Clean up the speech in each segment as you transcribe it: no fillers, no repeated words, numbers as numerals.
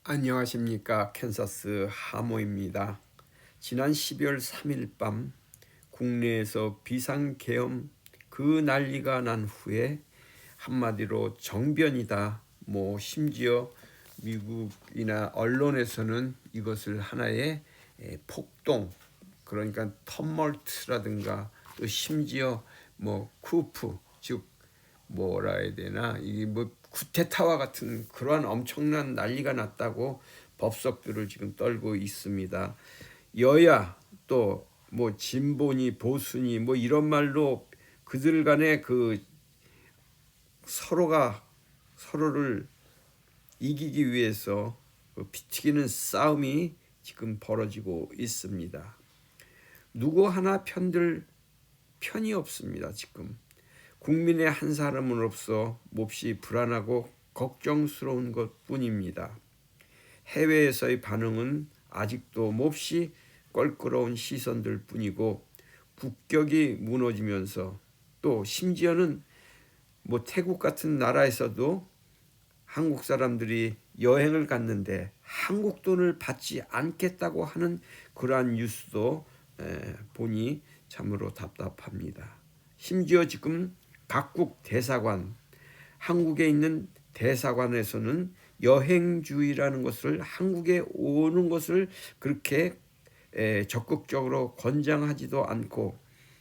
안녕하십니까. 캔사스 하모입니다. 지난 12월 3일 밤 국내에서 비상계엄 그 난리가 난 후에 한마디로 정변이다. 심지어 미국이나 언론에서는 이것을 하나의 폭동, 그러니까 텀멀트라든가 또 심지어 쿠프, 즉 뭐라 해야 되나, 이게 쿠데타와 같은 그러한 엄청난 난리가 났다고 법석들을 지금 떨고 있습니다. 여야 또 진보니 보수니 이런 말로 그들 간에 서로가 서로를 이기기 위해서 피튀기는 싸움이 지금 벌어지고 있습니다. 누구 하나 편들 편이 없습니다. 지금 국민의 한 사람으로서 몹시 불안하고 걱정스러운 것뿐입니다. 해외에서의 반응은 아직도 몹시 껄끄러운 시선들 뿐이고, 국격이 무너지면서 또 심지어는 태국 같은 나라에서도 한국 사람들이 여행을 갔는데 한국 돈을 받지 않겠다고 하는 그러한 뉴스도 보니 참으로 답답합니다. 심지어 지금 각국 대사관, 한국에 있는 대사관에서는 여행주의라는 것을, 한국에 오는 것을 그렇게 적극적으로 권장하지도 않고,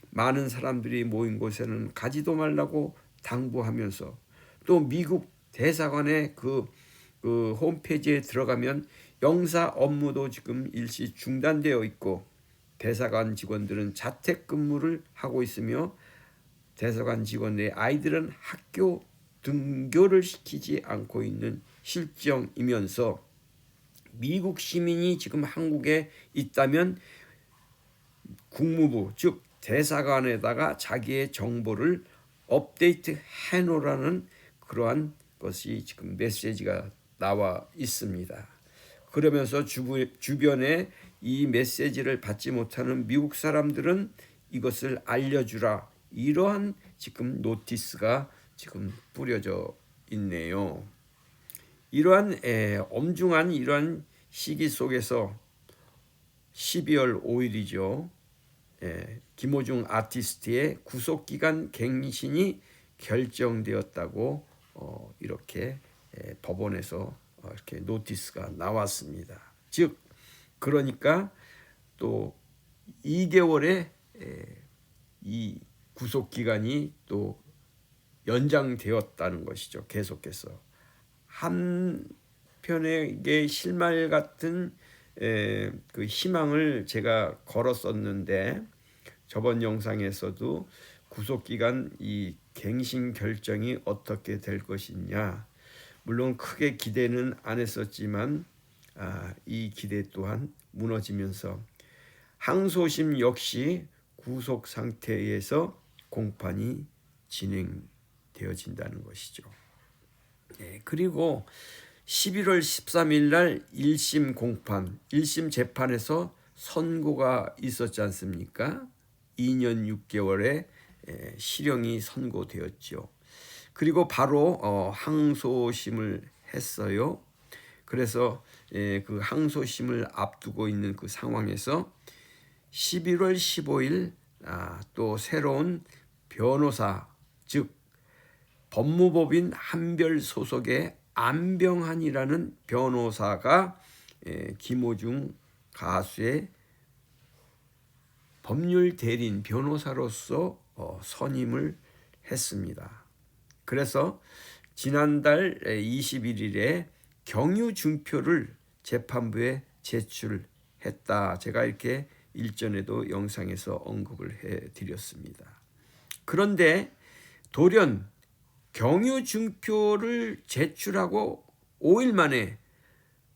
많은 사람들이 모인 곳에는 가지도 말라고 당부하면서, 또 미국 대사관의 그 홈페이지에 들어가면 영사 업무도 지금 일시 중단되어 있고, 대사관 직원들은 자택근무를 하고 있으며 대사관 직원의 아이들은 학교 등교를 시키지 않고 있는 실정이면서, 미국 시민이 지금 한국에 있다면 국무부 즉 대사관에다가 자기의 정보를 업데이트 해놓으라는 그러한 것이 지금 메시지가 나와 있습니다. 그러면서 주변에 이 메시지를 받지 못하는 미국 사람들은 이것을 알려주라, 이러한 지금 노티스가 지금 뿌려져 있네요. 이러한 엄중한 이러한 시기 속에서 12월 5일이죠. 김호중 아티스트의 구속기간 갱신이 결정되었다고 이렇게 법원에서 이렇게 노티스가 나왔습니다. 즉 그러니까 또 2개월의 이 구속기간이 또 연장되었다는 것이죠. 계속해서 한편에게 실말 같은 그 희망을 제가 걸었었는데, 저번 영상에서도 구속기간 이 갱신 결정이 어떻게 될 것이냐, 물론 크게 기대는 안 했었지만 이 기대 또한 무너지면서 항소심 역시 구속 상태에서 공판이 진행되어진다는 것이죠. 그리고 11월 13일 날 1심 공판, 1심 재판에서 선고가 있었지 않습니까? 2년 6개월의 실형이 선고되었죠. 그리고 바로 항소심을 했어요. 그래서 그 항소심을 앞두고 있는 그 상황에서 11월 15일 또 새로운 변호사, 즉 법무법인 한별 소속의 안병한이라는 변호사가 김호중 가수의 법률 대리인 변호사로서 선임을 했습니다. 그래서 지난달 21일에 경유증표를 재판부에 제출했다. 제가 이렇게 일전에도 영상에서 언급을 해드렸습니다. 그런데 돌연 경유증표를 제출하고 5일 만에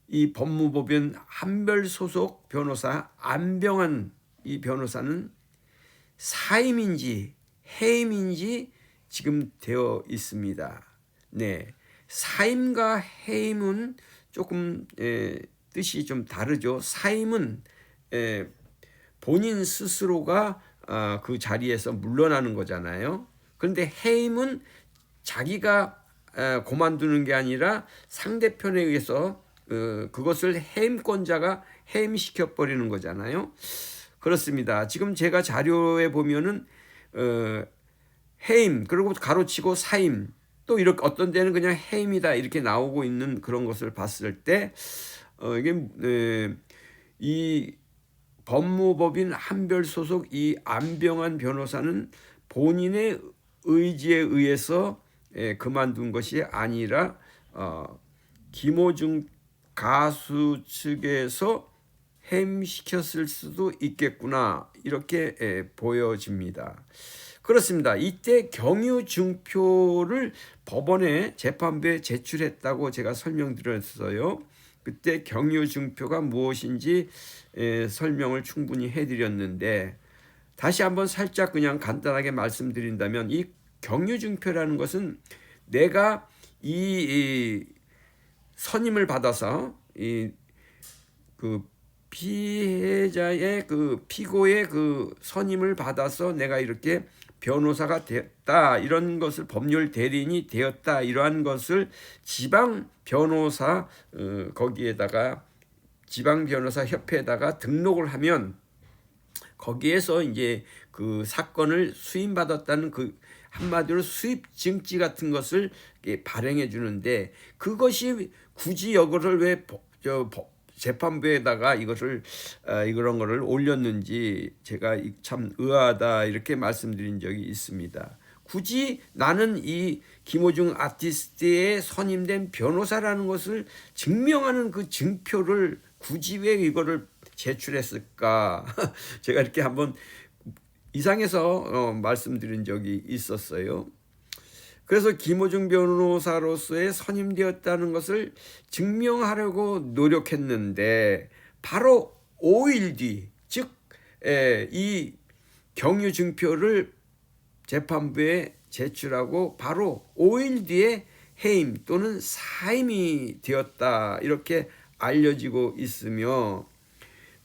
이 법무법인 한별 소속 변호사 안병한 이 변호사는 사임인지 해임인지 지금 되어 있습니다. 네, 사임과 해임은 조금 뜻이 좀 다르죠. 사임은 본인 스스로가 그 자리에서 물러나는 거잖아요. 그런데 해임은 자기가 그만두는 게 아니라 상대편에 의해서 그것을 해임권자가 해임시켜 버리는 거잖아요. 그렇습니다. 지금 제가 자료에 보면은 해임 그리고 가로치고 사임 또 이렇게 어떤 데는 그냥 해임이다 이렇게 나오고 있는 그런 것을 봤을 때 이게 이 법무법인 한별 소속 이 안병환 변호사는 본인의 의지에 의해서 그만둔 것이 아니라 김호중 가수 측에서 해임시켰을 수도 있겠구나 이렇게 보여집니다. 그렇습니다. 이때 경유증표를 법원에 재판부에 제출했다고 제가 설명드렸어요. 그때 경유증표가 무엇인지 설명을 충분히 해드렸는데 다시 한번 살짝 그냥 간단하게 말씀드린다면 이 경유증표라는 것은 내가 이 선임을 받아서 그 피해자의 그 피고의 그 선임을 받아서 내가 이렇게 변호사가 되었다 이런 것을 법률 대리인이 되었다 이러한 것을 지방 변호사 거기에다가 지방 변호사 협회에다가 등록을 하면 거기에서 이제 그 사건을 수임받았다는 그 한마디로 수입 증지 같은 것을 발행해 주는데 그것이 굳이 이거를 왜 재판부에다가 이것을 이런 거를 올렸는지 제가 참 의아하다 이렇게 말씀드린 적이 있습니다. 굳이 나는 이 김호중 아티스트의 선임된 변호사라는 것을 증명하는 그 증표를 굳이 왜 이거를 제출했을까? 제가 이렇게 한번 이상해서 말씀드린 적이 있었어요. 그래서 김호중 변호사로서의 선임되었다는 것을 증명하려고 노력했는데 바로 5일 뒤, 즉 이 경유증표를 재판부에 제출하고 바로 5일 뒤에 해임 또는 사임이 되었다 이렇게 알려지고 있으며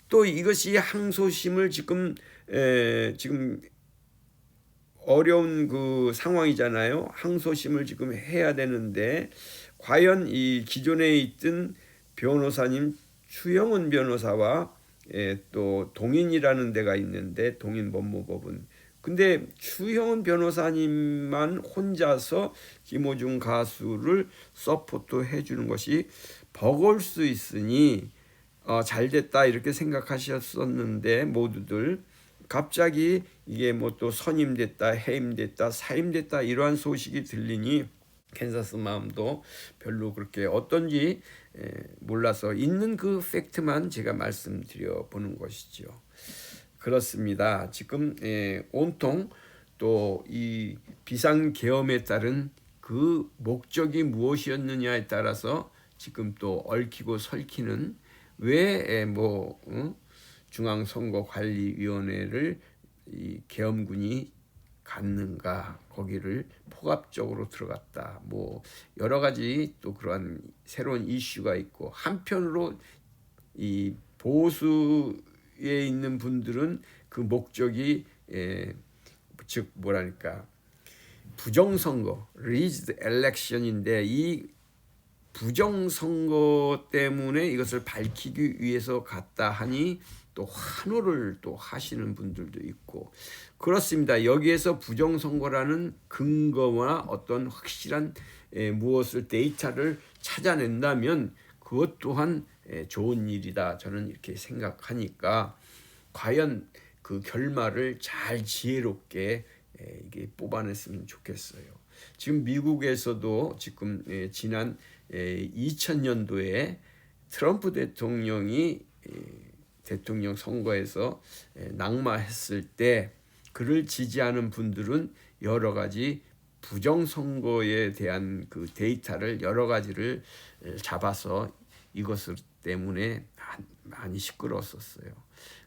또 이것이 항소심을 지금 어려운 그 상황이잖아요. 항소심을 지금 해야 되는데 과연 이 기존에 있던 변호사님 추영훈 변호사와 또 동인이라는 데가 있는데 동인법무법은 근데 추영훈 변호사님만 혼자서 김호중 가수를 서포트 해주는 것이 버거울 수 있으니 잘됐다 이렇게 생각하셨었는데 모두들 갑자기 이게 뭐 또 선임됐다 해임됐다 사임됐다 이러한 소식이 들리니 캔사스 마음도 별로 그렇게 어떤지 몰라서 있는 그 팩트만 제가 말씀드려 보는 것이죠. 그렇습니다. 지금 온통 또 이 비상계엄에 따른 그 목적이 무엇이었느냐에 따라서 지금 또 얽히고 설키는 왜 중앙선거관리위원회를 이 계엄군이 갔는가 거기를 포갑적으로 들어갔다 뭐 여러 가지 또 그러한 새로운 이슈가 있고 한편으로 이 보수에 있는 분들은 그 목적이 즉 뭐랄까 부정선거 rigged election인데 이 부정선거 때문에 이것을 밝히기 위해서 갔다 하니 또 환호를 또 하시는 분들도 있고 그렇습니다. 여기에서 부정선거라는 근거와 어떤 확실한 무엇을 데이터를 찾아낸다면 그것 또한 좋은 일이다. 저는 이렇게 생각하니까 과연 그 결말을 잘 지혜롭게 이게 뽑아냈으면 좋겠어요. 지금 미국에서도 지금 지난 2000년도에 트럼프 대통령이 대통령 선거에서 낙마했을 때 그를 지지하는 분들은 여러 가지 부정선거에 대한 그 데이터를 여러 가지를 잡아서 이것을 때문에 많이 시끄러웠었어요.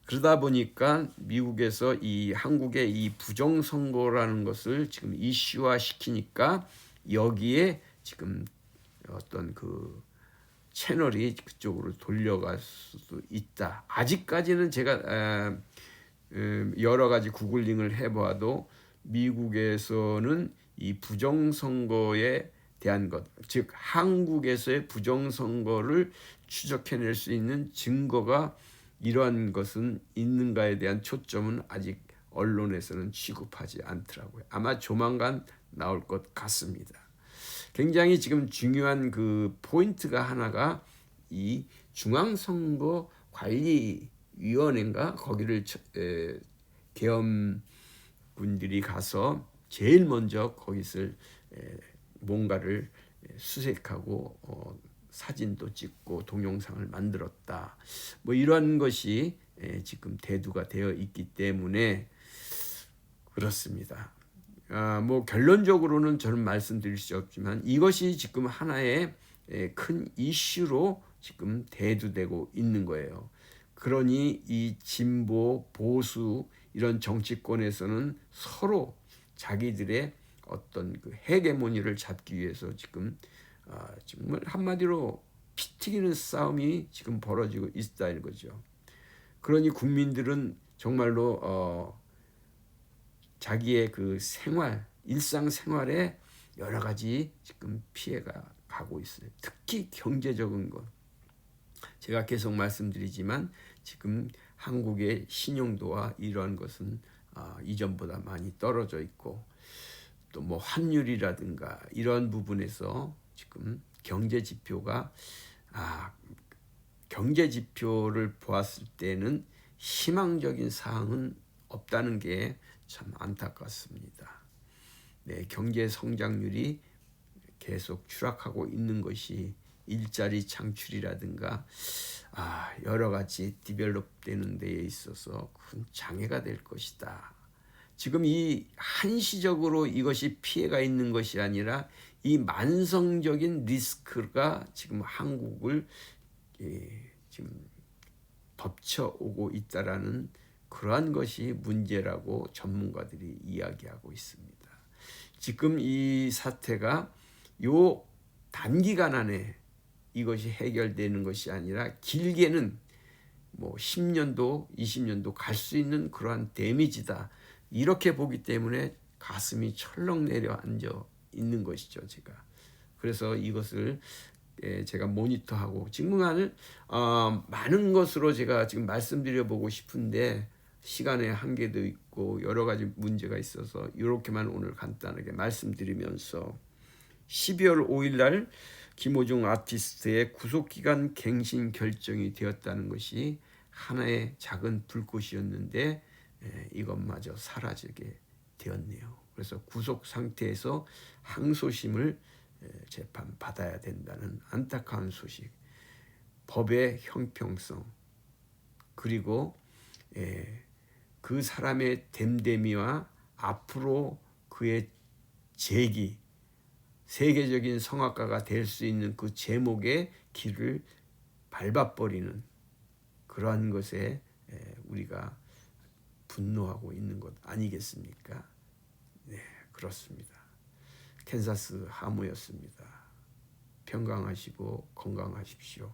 그러다 보니까 미국에서 이 한국의 이 부정선거라는 것을 지금 이슈화 시키니까 여기에 지금 어떤 그 채널이 그쪽으로 돌려갈 수도 있다. 아직까지는 제가 여러 가지 구글링을 해봐도 미국에서는 이 부정선거에 대한 것, 즉 한국에서의 부정선거를 추적해낼 수 있는 증거가 이러한 것은 있는가에 대한 초점은 아직 언론에서는 취급하지 않더라고요. 아마 조만간 나올 것 같습니다. 굉장히 지금 중요한 그 포인트가 하나가 이 중앙선거관리위원회인가 거기를 계엄군들이 가서 제일 먼저 거기서 뭔가를 수색하고 사진도 찍고 동영상을 만들었다. 뭐 이런 것이 지금 대두가 되어 있기 때문에 그렇습니다. 뭐 결론적으로는 저는 말씀드릴 수 없지만 이것이 지금 하나의 큰 이슈로 지금 대두되고 있는 거예요. 그러니 이 진보, 보수 이런 정치권에서는 서로 자기들의 어떤 그 헤게모니를 잡기 위해서 지금 정말 한마디로 피 튀기는 싸움이 지금 벌어지고 있다는 거죠. 그러니 국민들은 정말로 자기의 그 생활, 일상생활에 여러 가지 지금 피해가 가고 있어요. 특히 경제적인 것. 제가 계속 말씀드리지만 지금 한국의 신용도와 이러한 것은 이전보다 많이 떨어져 있고 또 뭐 환율이라든가 이런 부분에서 지금 경제 지표가 경제 지표를 보았을 때는 희망적인 사항은 없다는 게 참 안타깝습니다. 네, 경제 성장률이 계속 추락하고 있는 것이 일자리 창출이라든가 여러 가지 디벨롭되는 데에 있어서 큰 장애가 될 것이다. 지금 이 한시적으로 이것이 피해가 있는 것이 아니라 이 만성적인 리스크가 지금 한국을 지금 덮쳐오고 있다라는 그러한 것이 문제라고 전문가들이 이야기하고 있습니다. 지금 이 사태가 요 단기간 안에 이것이 해결되는 것이 아니라 길게는 뭐 10년도, 20년도 갈 수 있는 그러한 데미지다. 이렇게 보기 때문에 가슴이 철렁 내려앉아 있는 것이죠, 제가. 그래서 이것을 제가 모니터하고 지금 많은 것으로 제가 지금 말씀드려 보고 싶은데 시간의 한계도 있고 여러 가지 문제가 있어서 이렇게만 오늘 간단하게 말씀드리면서 12월 5일 날 김호중 아티스트의 구속기간 갱신 결정이 되었다는 것이 하나의 작은 불꽃이었는데 이것마저 사라지게 되었네요. 그래서 구속 상태에서 항소심을 재판받아야 된다는 안타까운 소식, 법의 형평성, 그리고 그 사람의 됨됨이와 앞으로 그의 재기, 세계적인 성악가가 될 수 있는 그 제목의 길을 밟아버리는 그러한 것에 우리가 분노하고 있는 것 아니겠습니까? 네, 그렇습니다. 캔사스 하무였습니다. 평강하시고 건강하십시오.